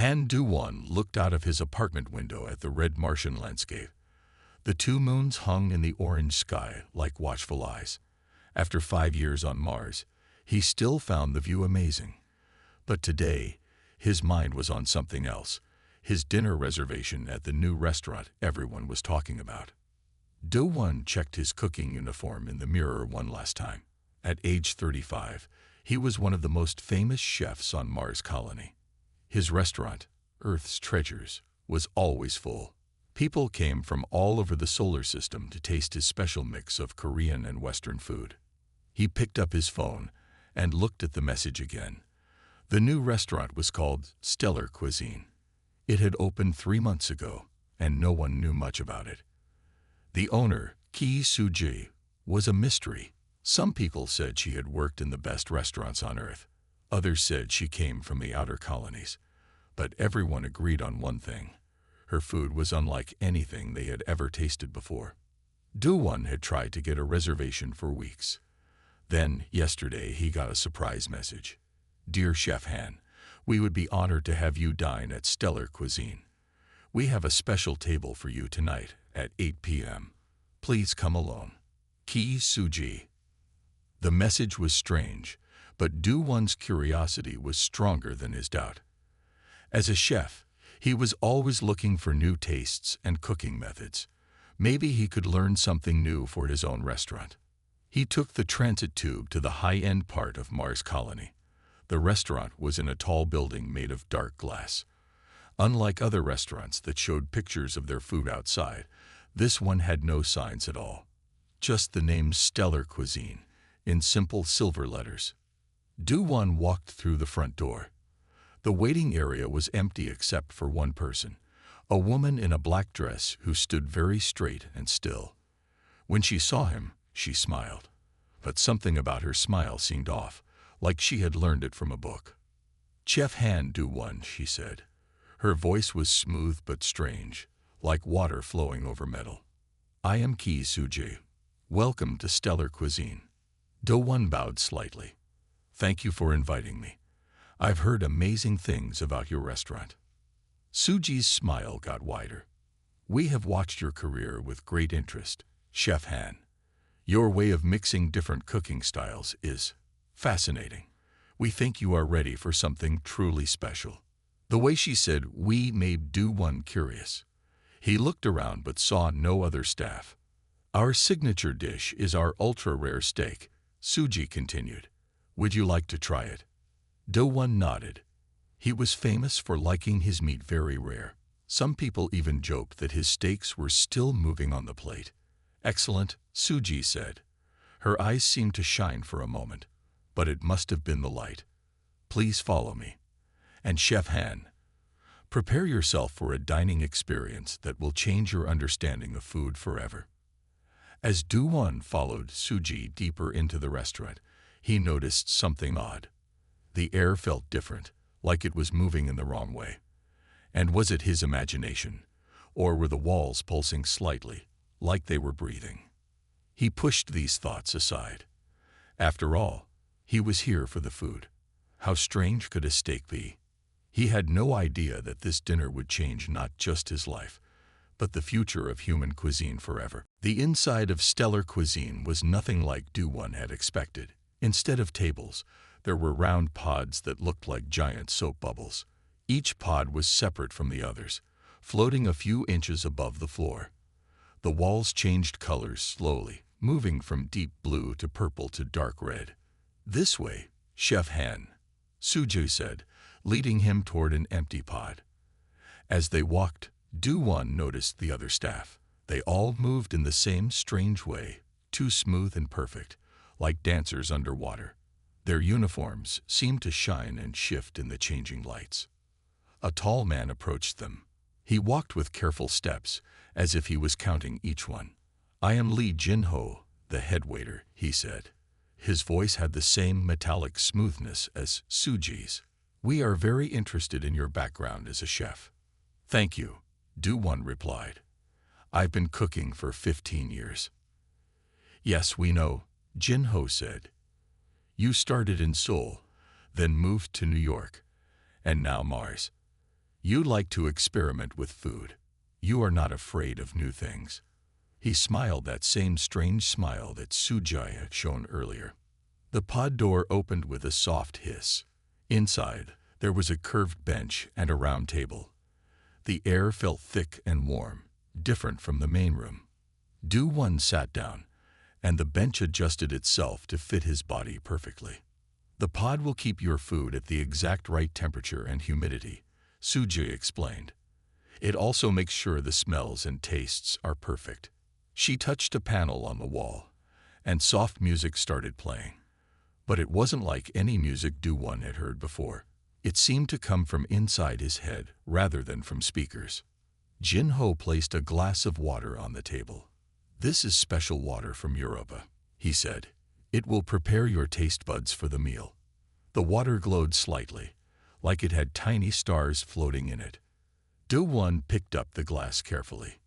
Han Du-won looked out of his apartment window at the red Martian landscape. The two moons hung in the orange sky like watchful eyes. After 5 years on Mars, he still found the view amazing. But today, his mind was on something else, his dinner reservation at the new restaurant everyone was talking about. Do-won checked his cooking uniform in the mirror one last time. At age 35, he was one of the most famous chefs on Mars colony. His restaurant, Earth's Treasures, was always full. People came from all over the solar system to taste his special mix of Korean and Western food. He picked up his phone and looked at the message again. The new restaurant was called Stellar Cuisine. It had opened 3 months ago, and no one knew much about it. The owner, Ki Soo-ji, was a mystery. Some people said she had worked in the best restaurants on Earth. Others said she came from the outer colonies. But everyone agreed on one thing. Her food was unlike anything they had ever tasted before. Do-won had tried to get a reservation for weeks. Then, yesterday, he got a surprise message. "Dear Chef Han, we would be honored to have you dine at Stellar Cuisine. We have a special table for you tonight at 8 p.m. Please come alone. Ki Soo-ji." The message was strange, but Do-won's curiosity was stronger than his doubt. As a chef, he was always looking for new tastes and cooking methods. Maybe he could learn something new for his own restaurant. He took the transit tube to the high-end part of Mars colony. The restaurant was in a tall building made of dark glass. Unlike other restaurants that showed pictures of their food outside, this one had no signs at all. Just the name Stellar Cuisine, in simple silver letters. Do-won walked through the front door. The waiting area was empty except for one person, a woman in a black dress who stood very straight and still. When she saw him, she smiled. But something about her smile seemed off, like she had learned it from a book. "Chef Han Do-won," she said. Her voice was smooth but strange, like water flowing over metal. "I am Ki Soo-ji. Welcome to Stellar Cuisine." Do-won bowed slightly. "Thank you for inviting me. I've heard amazing things about your restaurant." Soo-ji's smile got wider. "We have watched your career with great interest, Chef Han. Your way of mixing different cooking styles is fascinating. We think you are ready for something truly special." The way she said "we" made Do-won curious. He looked around but saw no other staff. "Our signature dish is our ultra-rare steak," Soo-ji continued. "Would you like to try it?" Do-won nodded. He was famous for liking his meat very rare. Some people even joked that his steaks were still moving on the plate. "Excellent," Soo-ji said. Her eyes seemed to shine for a moment, but it must have been the light. "Please follow me. And Chef Han, prepare yourself for a dining experience that will change your understanding of food forever." As Do-won followed Soo-ji deeper into the restaurant, he noticed something odd. The air felt different, like it was moving in the wrong way. And was it his imagination, or were the walls pulsing slightly, like they were breathing? He pushed these thoughts aside. After all, he was here for the food. How strange could a steak be? He had no idea that this dinner would change not just his life, but the future of human cuisine forever. The inside of Stellar Cuisine was nothing like Do-won had expected. Instead of tables, there were round pods that looked like giant soap bubbles. Each pod was separate from the others, floating a few inches above the floor. The walls changed colors slowly, moving from deep blue to purple to dark red. "This way, Chef Han," Soo-ji said, leading him toward an empty pod. As they walked, Do-won noticed the other staff. They all moved in the same strange way, too smooth and perfect, like dancers underwater. Their uniforms seemed to shine and shift in the changing lights. A tall man approached them. He walked with careful steps, as if he was counting each one. "I am Lee Jin-ho, the head waiter," he said. His voice had the same metallic smoothness as Soo-ji's. "We are very interested in your background as a chef." "Thank you," Do-won replied. "I've been cooking for 15 years. "Yes, we know," Jin-ho said. "You started in Seoul, then moved to New York, and now Mars. You like to experiment with food. You are not afraid of new things. He smiled that same strange smile that Sujai had shown earlier. The pod door opened with a soft hiss. Inside, there was a curved bench and a round table. The air felt thick and warm, different from the main room. Do-Won sat down, and the bench adjusted itself to fit his body perfectly. The pod will keep your food at the exact right temperature and humidity, Sujai explained. It also makes sure the smells and tastes are perfect. She touched a panel on the wall, and soft music started playing. But it wasn't like any music Do-Won had heard before. It seemed to come from inside his head rather than from speakers. Jin-Ho placed a glass of water on the table. "This is special water from Europa," he said. "It will prepare your taste buds for the meal." The water glowed slightly, like it had tiny stars floating in it. Do-Won picked up the glass carefully.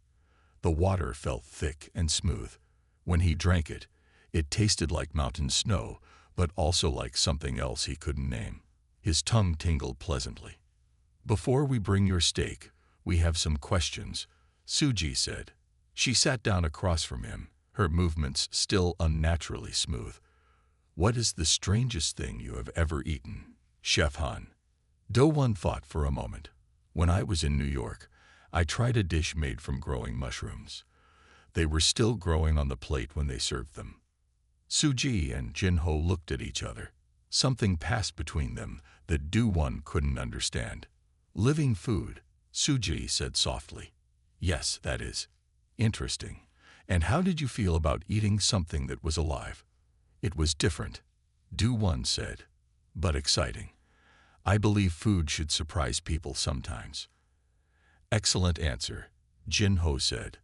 The water felt thick and smooth. When he drank it, it tasted like mountain snow, but also like something else he couldn't name. His tongue tingled pleasantly. "Before we bring your steak, we have some questions," Sujai said. She sat down across from him, her movements still unnaturally smooth. "What is the strangest thing you have ever eaten, Chef Han?" Do-Won thought for a moment. "When I was in New York, I tried a dish made from growing mushrooms. They were still growing on the plate when they served them." Sujai and Jin-Ho looked at each other. Something passed between them that Do-Won couldn't understand. "Living food," Sujai said softly. "Yes, that is. Interesting. And how did you feel about eating something that was alive?" "It was different," Do-Won said, "but exciting. I believe food should surprise people sometimes." "Excellent answer," Jin-Ho said.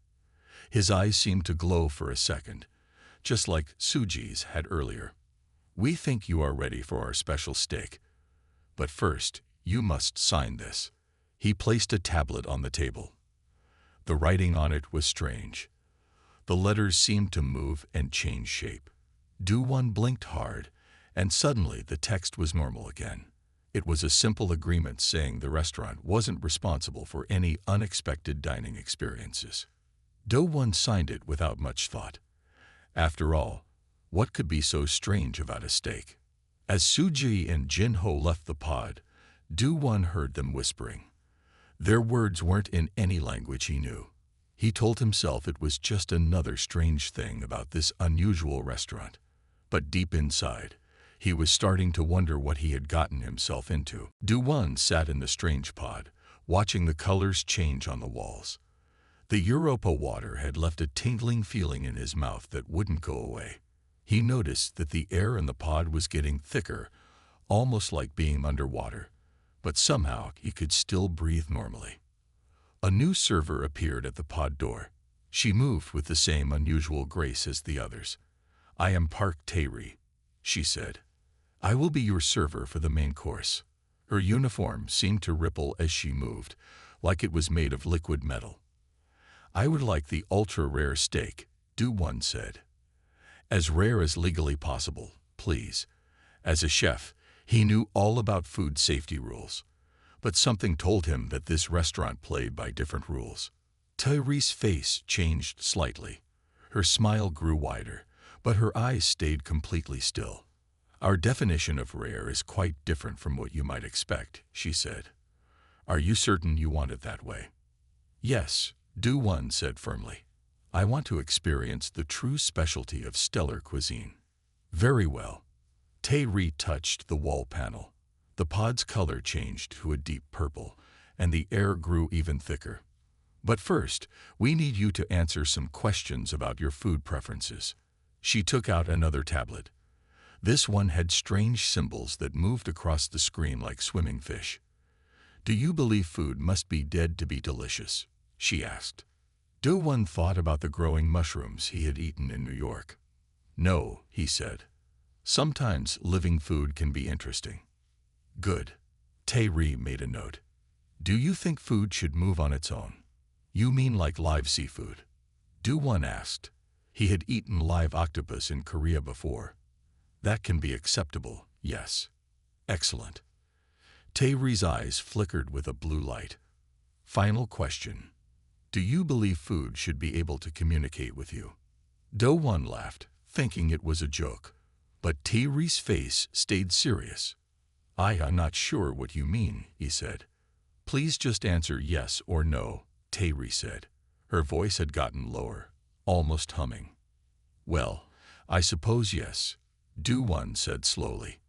His eyes seemed to glow for a second, just like Sujai's had earlier. "We think you are ready for our special steak. But first, you must sign this." He placed a tablet on the table. The writing on it was strange. The letters seemed to move and change shape. Do-Won blinked hard, and suddenly the text was normal again. It was a simple agreement saying the restaurant wasn't responsible for any unexpected dining experiences. Do-Won signed it without much thought. After all, what could be so strange about a steak? As Sujai and Jin-Ho left the pod, Do-Won heard them whispering. Their words weren't in any language he knew. He told himself it was just another strange thing about this unusual restaurant. But deep inside, he was starting to wonder what he had gotten himself into. Do-Won sat in the strange pod, watching the colors change on the walls. The Europa water had left a tingling feeling in his mouth that wouldn't go away. He noticed that the air in the pod was getting thicker, almost like being underwater, but somehow he could still breathe normally. A new server appeared at the pod door. She moved with the same unusual grace as the others. "I am Park Tae-ri," she said. "I will be your server for the main course." Her uniform seemed to ripple as she moved, like it was made of liquid metal. "I would like the ultra-rare steak," Do-Won said. "As rare as legally possible, please." As a chef, he knew all about food safety rules. But something told him that this restaurant played by different rules. Tae-ri's face changed slightly. Her smile grew wider, but her eyes stayed completely still. "Our definition of rare is quite different from what you might expect," she said. "Are you certain you want it that way?" "Yes," Do-Won said firmly. "I want to experience the true specialty of stellar cuisine." "Very well." Tae-ri touched the wall panel. The pod's color changed to a deep purple, and the air grew even thicker. "But first, we need you to answer some questions about your food preferences." She took out another tablet. This one had strange symbols that moved across the screen like swimming fish. "Do you believe food must be dead to be delicious?" she asked. Do-Won thought about the growing mushrooms he had eaten in New York. "No," he said. "Sometimes living food can be interesting." "Good." Tae-ri made a note. "Do you think food should move on its own?" "You mean like live seafood?" Do-Won asked. He had eaten live octopus in Korea before. "That can be acceptable, yes." "Excellent." Tairi's eyes flickered with a blue light. Final question. Do you believe food should be able to communicate with you? Do-Won laughed, thinking it was a joke. But Tairi's face stayed serious. I'm not sure what you mean, he said. Please just answer yes or no, Tairi said. Her voice had gotten lower, almost humming. Well, I suppose yes, Do-Won said slowly.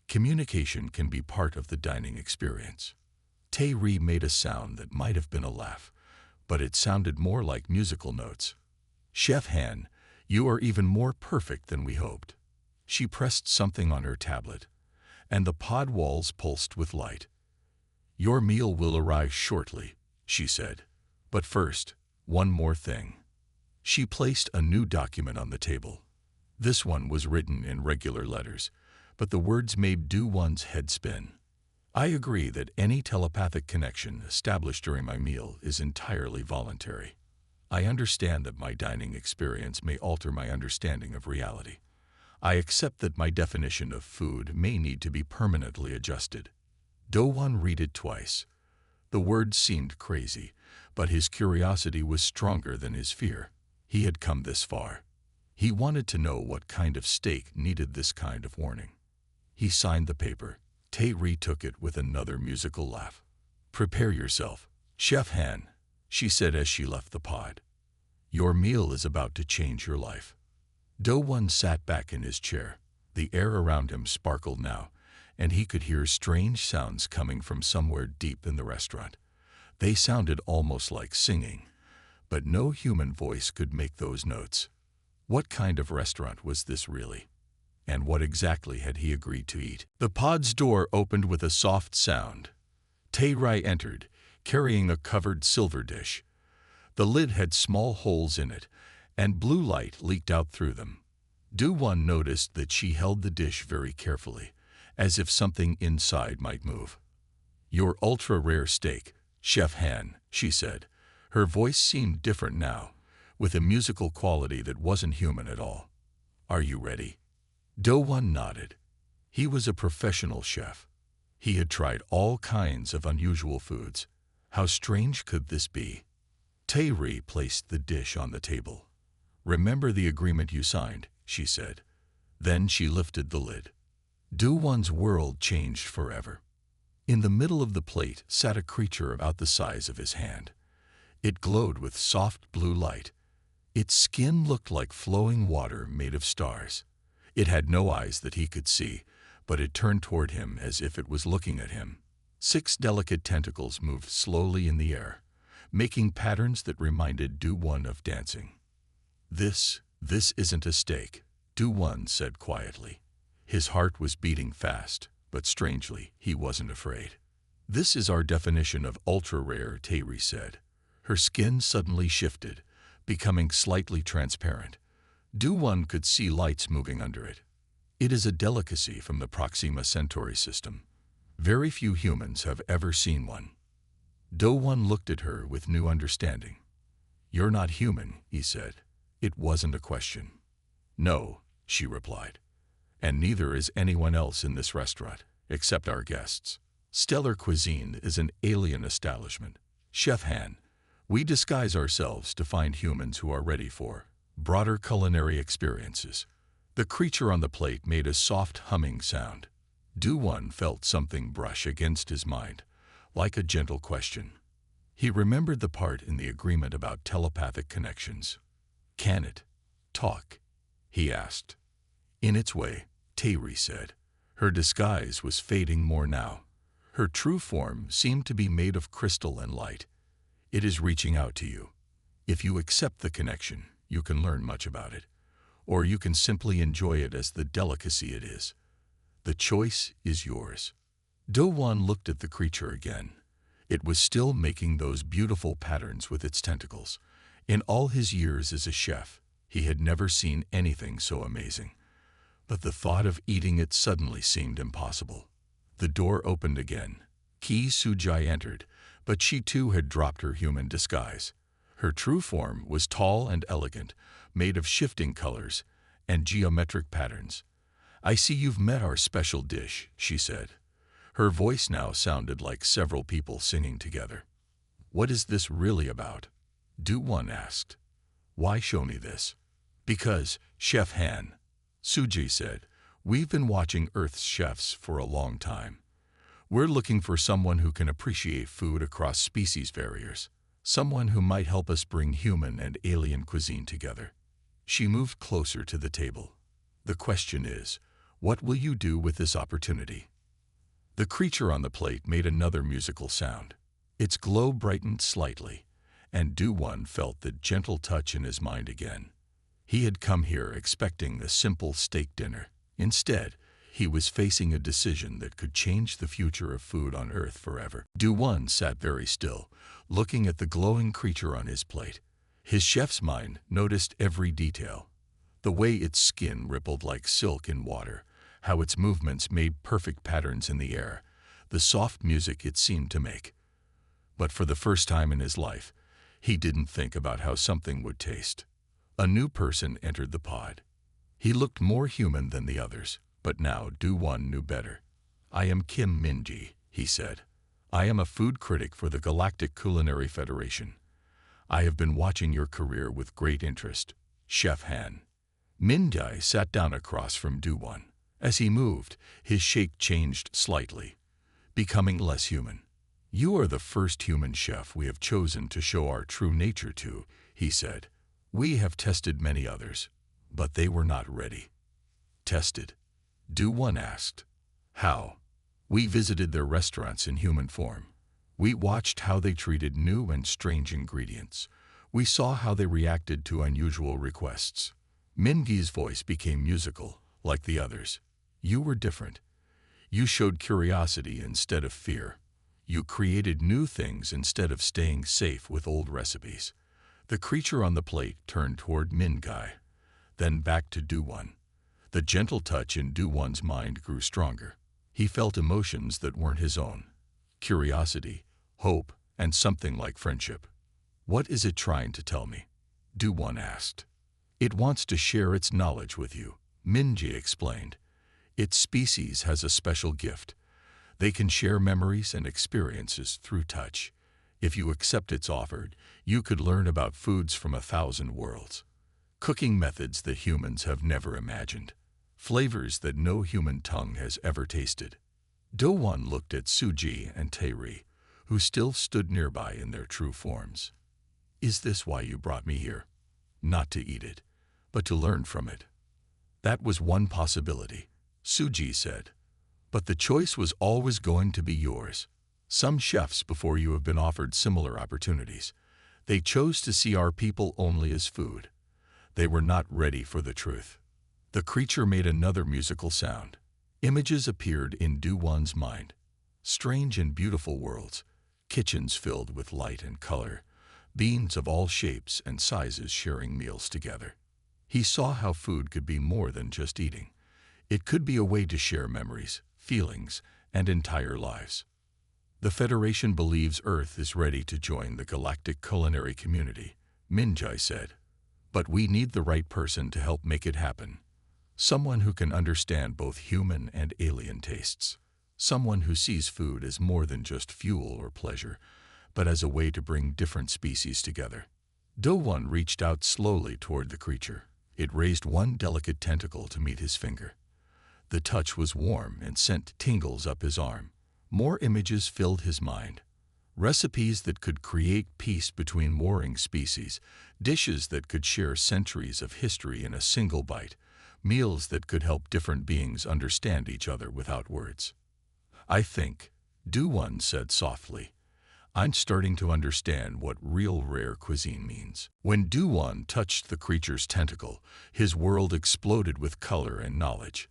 Communication can be part of the dining experience. Tairi made a sound that might have been a laugh, but it sounded more like musical notes. Chef Han, you are even more perfect than we hoped. She pressed something on her tablet, and the pod walls pulsed with light. Your meal will arrive shortly, she said. But first, one more thing. She placed a new document on the table. This one was written in regular letters, but the words made Do-Won's head spin. I agree that any telepathic connection established during my meal is entirely voluntary. I understand that my dining experience may alter my understanding of reality. I accept that my definition of food may need to be permanently adjusted. Do-Won read it twice. The words seemed crazy, but his curiosity was stronger than his fear. He had come this far. He wanted to know what kind of steak needed this kind of warning. He signed the paper. Tairi took it with another musical laugh. Prepare yourself, Chef Han, she said as she left the pod. Your meal is about to change your life. Do-Won sat back in his chair. The air around him sparkled now, and he could hear strange sounds coming from somewhere deep in the restaurant. They sounded almost like singing, but no human voice could make those notes. What kind of restaurant was this really? And what exactly had he agreed to eat? The pod's door opened with a soft sound. Tairi entered, carrying a covered silver dish. The lid had small holes in it, and blue light leaked out through them. Do-Won noticed that she held the dish very carefully, as if something inside might move. Your ultra-rare steak, Chef Han, she said. Her voice seemed different now, with a musical quality that wasn't human at all. Are you ready? Do-Won nodded. He was a professional chef. He had tried all kinds of unusual foods. How strange could this be? Tairi placed the dish on the table. Remember the agreement you signed, she said. Then she lifted the lid. Do-Won's world changed forever. In the middle of the plate sat a creature about the size of his hand. It glowed with soft blue light. Its skin looked like flowing water made of stars. It had no eyes that he could see, but it turned toward him as if it was looking at him. 6 delicate tentacles moved slowly in the air, making patterns that reminded Do-Won of dancing. This isn't a steak, Do-Won said quietly. His heart was beating fast, but strangely, he wasn't afraid. This is our definition of ultra-rare, Tairi said. Her skin suddenly shifted, becoming slightly transparent. Do-Won could see lights moving under it. It is a delicacy from the Proxima Centauri system. Very few humans have ever seen one. Do-Won looked at her with new understanding. You're not human, he said. It wasn't a question. No, she replied. And neither is anyone else in this restaurant, except our guests. Stellar Cuisine is an alien establishment. Chef Han, we disguise ourselves to find humans who are ready for broader culinary experiences. The creature on the plate made a soft humming sound. Do-Won felt something brush against his mind, like a gentle question. He remembered the part in the agreement about telepathic connections. Can it talk? He asked. In its way, Tairi said. Her disguise was fading more now. Her true form seemed to be made of crystal and light. It is reaching out to you. If you accept the connection, you can learn much about it, or you can simply enjoy it as the delicacy it is. The choice is yours. Do-Won looked at the creature again. It was still making those beautiful patterns with its tentacles. In all his years as a chef, he had never seen anything so amazing. But the thought of eating it suddenly seemed impossible. The door opened again. Ki Sujai entered, but she too had dropped her human disguise. Her true form was tall and elegant, made of shifting colors and geometric patterns. I see you've met our special dish, she said. Her voice now sounded like several people singing together. "What is this really about?" Du-Won asked. "Why show me this?" "Because, Chef Han," Suji said, "we've been watching Earth's chefs for a long time. We're looking for someone who can appreciate food across species barriers, someone who might help us bring human and alien cuisine together." She moved closer to the table. "The question is, what will you do with this opportunity?" The creature on the plate made another musical sound. Its glow brightened slightly, and Du-Won felt the gentle touch in his mind again. He had come here expecting a simple steak dinner. Instead, he was facing a decision that could change the future of food on Earth forever. Du-Won sat very still, looking at the glowing creature on his plate. His chef's mind noticed every detail. The way its skin rippled like silk in water, how its movements made perfect patterns in the air, the soft music it seemed to make. But for the first time in his life, he didn't think about how something would taste. A new person entered the pod. He looked more human than the others, but now Du-Won knew better. "I am Kim Min-ji," he said. "I am a food critic for the Galactic Culinary Federation. I have been watching your career with great interest, Chef Han." Min-ji sat down across from Du-Won. As he moved, his shape changed slightly, becoming less human. "You are the first human chef we have chosen to show our true nature to," he said. "We have tested many others, but they were not ready." "Tested?" Du-Won asked. "How?" "We visited their restaurants in human form. We watched how they treated new and strange ingredients. We saw how they reacted to unusual requests." Min-ji's voice became musical, like the others. "You were different. You showed curiosity instead of fear. You created new things instead of staying safe with old recipes." The creature on the plate turned toward Min-ji, then back to Du-Won. The gentle touch in Du-Won's mind grew stronger. He felt emotions that weren't his own: curiosity, hope, and something like friendship. "What is it trying to tell me?" Du-Won asked. "It wants to share its knowledge with you," Min-ji explained. "Its species has a special gift. They can share memories and experiences through touch. If you accept its offer, you could learn about foods from 1,000 worlds. Cooking methods that humans have never imagined. Flavors that no human tongue has ever tasted." Du-Won looked at Suji and Tae-ri, who still stood nearby in their true forms. "Is this why you brought me here? Not to eat it, but to learn from it?" "That was one possibility," Suji said. "But the choice was always going to be yours. Some chefs before you have been offered similar opportunities. They chose to see our people only as food. They were not ready for the truth." The creature made another musical sound. Images appeared in Du-Won's mind. Strange and beautiful worlds, kitchens filled with light and color, beings of all shapes and sizes sharing meals together. He saw how food could be more than just eating. It could be a way to share memories, feelings, and entire lives. "The Federation believes Earth is ready to join the galactic culinary community," Min-ji said. "But we need the right person to help make it happen. Someone who can understand both human and alien tastes. Someone who sees food as more than just fuel or pleasure, but as a way to bring different species together." Du-Won reached out slowly toward the creature. It raised one delicate tentacle to meet his finger. The touch was warm and sent tingles up his arm. More images filled his mind. Recipes that could create peace between warring species, dishes that could share centuries of history in a single bite, meals that could help different beings understand each other without words. "I think," Du-Won said softly, "I'm starting to understand what real rare cuisine means." When Du-Won touched the creature's tentacle, his world exploded with color and knowledge.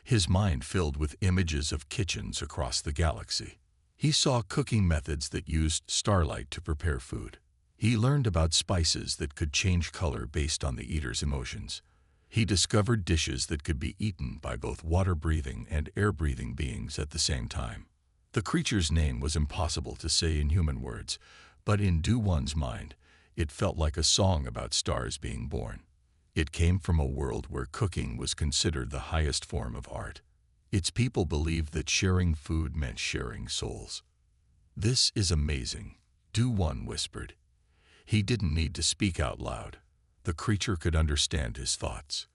His mind filled with images of kitchens across the galaxy. He saw cooking methods that used starlight to prepare food. He learned about spices that could change color based on the eater's emotions. He discovered dishes that could be eaten by both water-breathing and air-breathing beings at the same time. The creature's name was impossible to say in human words, but in Du-Won's mind, it felt like a song about stars being born. It came from a world where cooking was considered the highest form of art. Its people believed that sharing food meant sharing souls. "This is amazing," Du-Won whispered. He didn't need to speak out loud. The creature could understand his thoughts.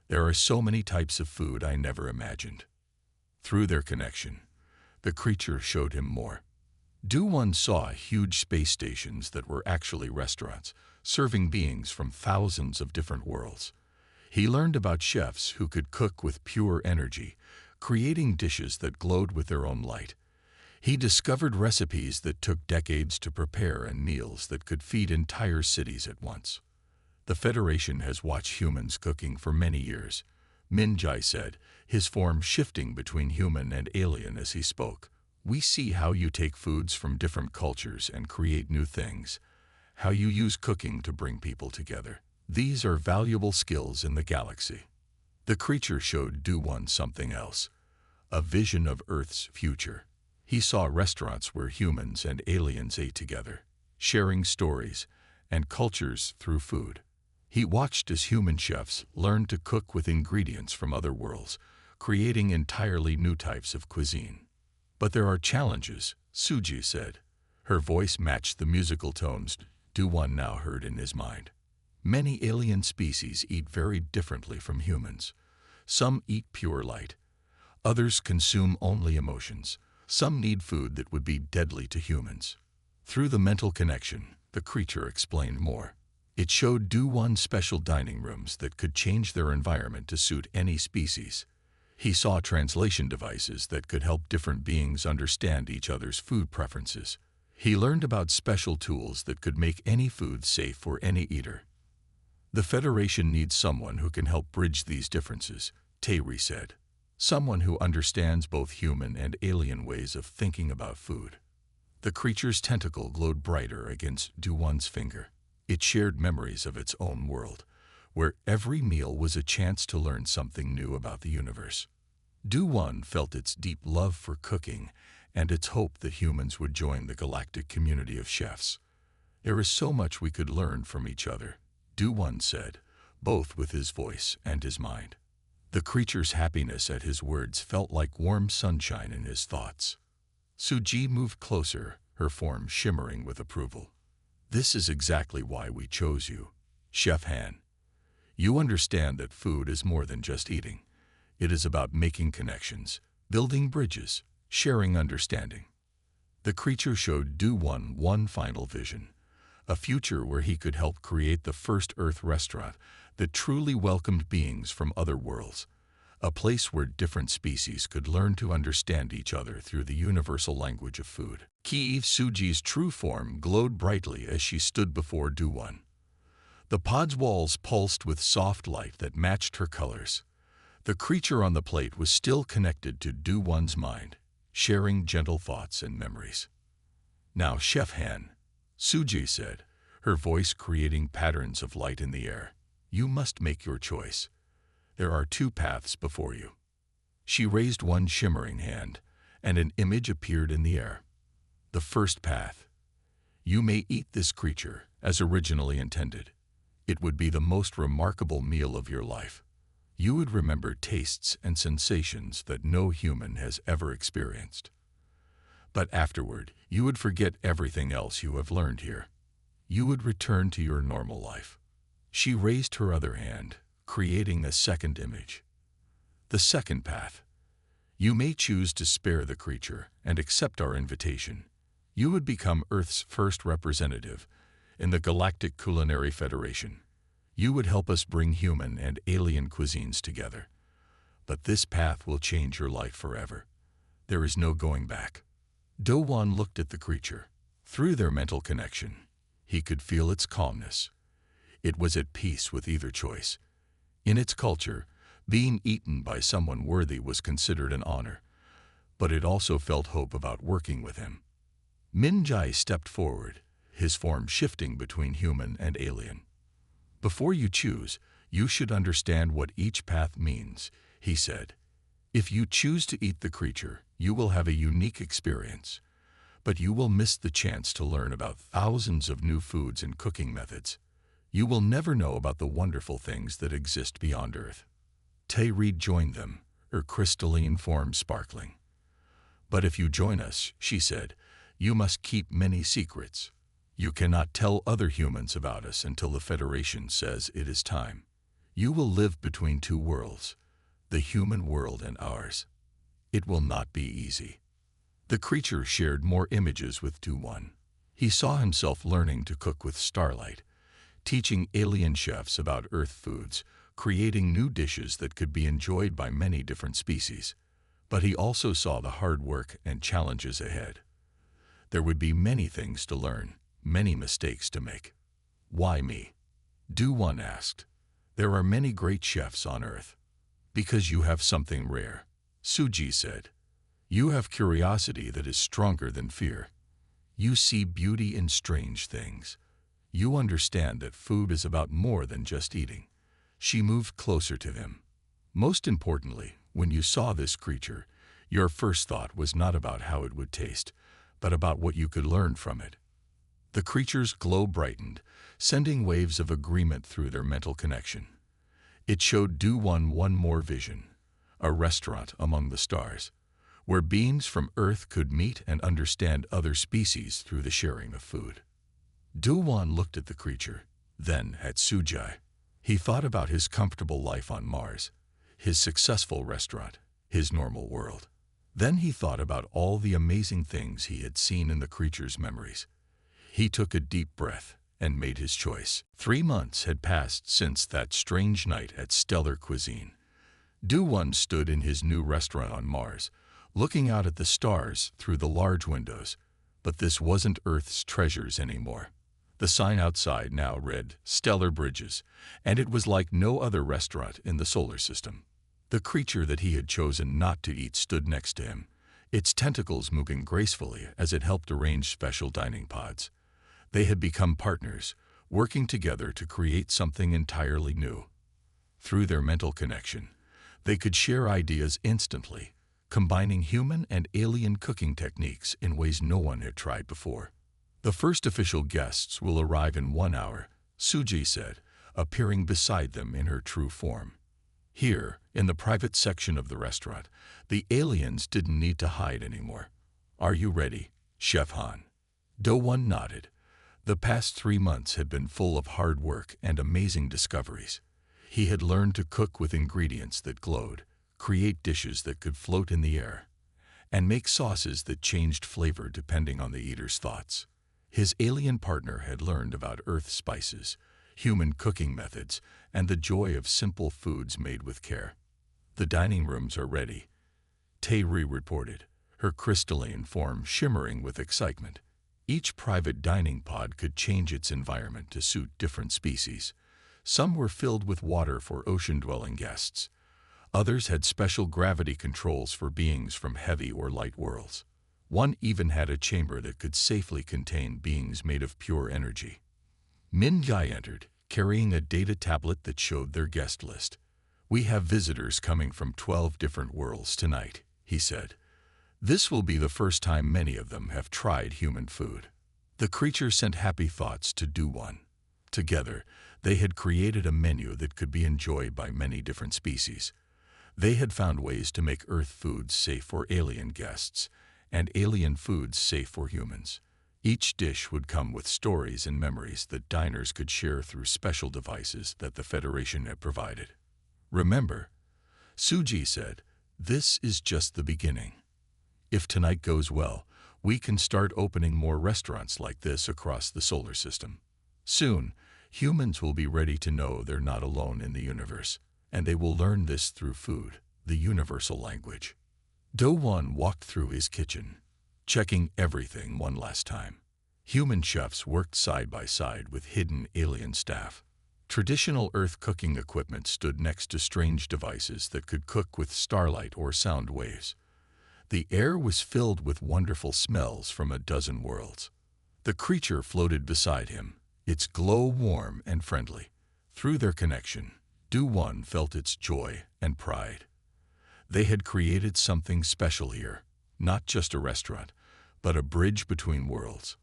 "There are so many types of food I never imagined." Through their connection, the creature showed him more. Du-Won saw huge space stations that were actually restaurants, serving beings from thousands of different worlds. He learned about chefs who could cook with pure energy, creating dishes that glowed with their own light. He discovered recipes that took decades to prepare and meals that could feed entire cities at once. "The Federation has watched humans cooking for many years," Min-Jae said, his form shifting between human and alien as he spoke. "We see how you take foods from different cultures and create new things, how you use cooking to bring people together. These are valuable skills in the galaxy." The creature showed Du-Won something else, a vision of Earth's future. He saw restaurants where humans and aliens ate together, sharing stories and cultures through food. He watched as human chefs learned to cook with ingredients from other worlds, creating entirely new types of cuisine. "But there are challenges," Suji said. Her voice matched the musical tones Du-Won now heard in his mind. "Many alien species eat very differently from humans. Some eat pure light. Others consume only emotions. Some need food that would be deadly to humans." Through the mental connection, the creature explained more. It showed Du-Won special dining rooms that could change their environment to suit any species. He saw translation devices that could help different beings understand each other's food preferences. He learned about special tools that could make any food safe for any eater. "The Federation needs someone who can help bridge these differences," Tae-ri said. "Someone who understands both human and alien ways of thinking about food." The creature's tentacle glowed brighter against Du-Won's finger. It shared memories of its own world, where every meal was a chance to learn something new about the universe. Du-Won felt its deep love for cooking and its hope that humans would join the galactic community of chefs. "There is so much we could learn from each other," Du-Won said, both with his voice and his mind. The creature's happiness at his words felt like warm sunshine in his thoughts. Suji moved closer, her form shimmering with approval. "This is exactly why we chose you, Chef Han. You understand that food is more than just eating. It is about making connections, building bridges, sharing understanding." The creature showed Du-Won one final vision, a future where he could help create the first Earth restaurant that truly welcomed beings from other worlds, a place where different species could learn to understand each other through the universal language of food. Kiev Suji's true form glowed brightly as she stood before Du-Won. The pod's walls pulsed with soft light that matched her colors. The creature on the plate was still connected to Du-Won's mind, sharing gentle thoughts and memories. "Now, Chef Han," Suji said, her voice creating patterns of light in the air, "you must make your choice. There are two paths before you." She raised one shimmering hand, and an image appeared in the air. "The first path. You may eat this creature, as originally intended. It would be the most remarkable meal of your life. You would remember tastes and sensations that no human has ever experienced. But afterward, you would forget everything else you have learned here. You would return to your normal life." She raised her other hand, creating a second image. "The second path. You may choose to spare the creature and accept our invitation. You would become Earth's first representative in the Galactic Culinary Federation. You would help us bring human and alien cuisines together. But this path will change your life forever. There is no going back." Du-Won looked at the creature. Through their mental connection, he could feel its calmness. It was at peace with either choice. In its culture, being eaten by someone worthy was considered an honor, but it also felt hope about working with him. Min-Jae stepped forward, his form shifting between human and alien. "Before you choose, you should understand what each path means," he said. "If you choose to eat the creature, you will have a unique experience, but you will miss the chance to learn about thousands of new foods and cooking methods. You will never know about the wonderful things that exist beyond Earth." Tae-ri joined them, her crystalline form sparkling. "But if you join us," she said, "you must keep many secrets. You cannot tell other humans about us until the Federation says it is time. You will live between two worlds, the human world and ours. It will not be easy." The creature shared more images with Du-1. He saw himself learning to cook with starlight, teaching alien chefs about Earth foods, creating new dishes that could be enjoyed by many different species. But he also saw the hard work and challenges ahead. There would be many things to learn, many mistakes to make. "Why me?" Du-1 asked. "There are many great chefs on Earth." "Because you have something rare," Suji said. "You have curiosity that is stronger than fear. You see beauty in strange things. You understand that food is about more than just eating." She moved closer to him. "Most importantly, when you saw this creature, your first thought was not about how it would taste, but about what you could learn from it." The creature's glow brightened, sending waves of agreement through their mental connection. It showed Du-1 one more vision, a restaurant among the stars, where beings from Earth could meet and understand other species through the sharing of food. Du-1 looked at the creature, then at Sujai. He thought about his comfortable life on Mars, his successful restaurant, his normal world. Then he thought about all the amazing things he had seen in the creature's memories. He took a deep breath and made his choice. 3 months had passed since that strange night at Stellar Cuisine. Du-1 stood in his new restaurant on Mars, looking out at the stars through the large windows. But this wasn't Earth's treasures anymore. The sign outside now read Stellar Bridges, and it was like no other restaurant in the solar system. The creature that he had chosen not to eat stood next to him, its tentacles moving gracefully as it helped arrange special dining pods. They had become partners, working together to create something entirely new. Through their mental connection, they could share ideas instantly, combining human and alien cooking techniques in ways no one had tried before. "The first official guests will arrive in 1 hour," Suji said, appearing beside them in her true form. Here, in the private section of the restaurant, the aliens didn't need to hide anymore. "Are you ready, Chef Han?" Du-1 nodded. The past 3 months had been full of hard work and amazing discoveries. He had learned to cook with ingredients that glowed, create dishes that could float in the air, and make sauces that changed flavor depending on the eater's thoughts. His alien partner had learned about Earth spices, human cooking methods, and the joy of simple foods made with care. "The dining rooms are ready," Tae-ri reported, her crystalline form shimmering with excitement. Each private dining pod could change its environment to suit different species. Some were filled with water for ocean-dwelling guests. Others had special gravity controls for beings from heavy or light worlds. One even had a chamber that could safely contain beings made of pure energy. Min Gai entered, carrying a data tablet that showed their guest list. "We have visitors coming from 12 different worlds tonight," he said. "This will be the first time many of them have tried human food." The creature sent happy thoughts to Du-1. Together, they had created a menu that could be enjoyed by many different species. They had found ways to make Earth foods safe for alien guests, and alien foods safe for humans. Each dish would come with stories and memories that diners could share through special devices that the Federation had provided. "Remember," Suji said, "this is just the beginning. If tonight goes well, we can start opening more restaurants like this across the solar system. Soon, humans will be ready to know they're not alone in the universe, and they will learn this through food, the universal language." Du-1 walked through his kitchen, checking everything one last time. Human chefs worked side by side with hidden alien staff. Traditional Earth cooking equipment stood next to strange devices that could cook with starlight or sound waves. The air was filled with wonderful smells from a dozen worlds. The creature floated beside him, its glow warm and friendly. Through their connection, Du-1 felt its joy and pride. They had created something special here, not just a restaurant, but a bridge between worlds.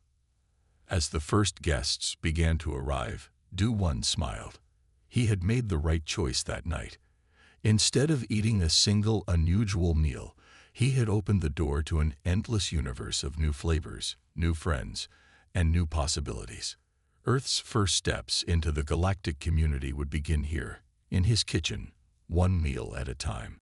As the first guests began to arrive, Du-1 smiled. He had made the right choice that night. Instead of eating a single unusual meal, he had opened the door to an endless universe of new flavors, new friends, and new possibilities. Earth's first steps into the galactic community would begin here, in his kitchen, one meal at a time.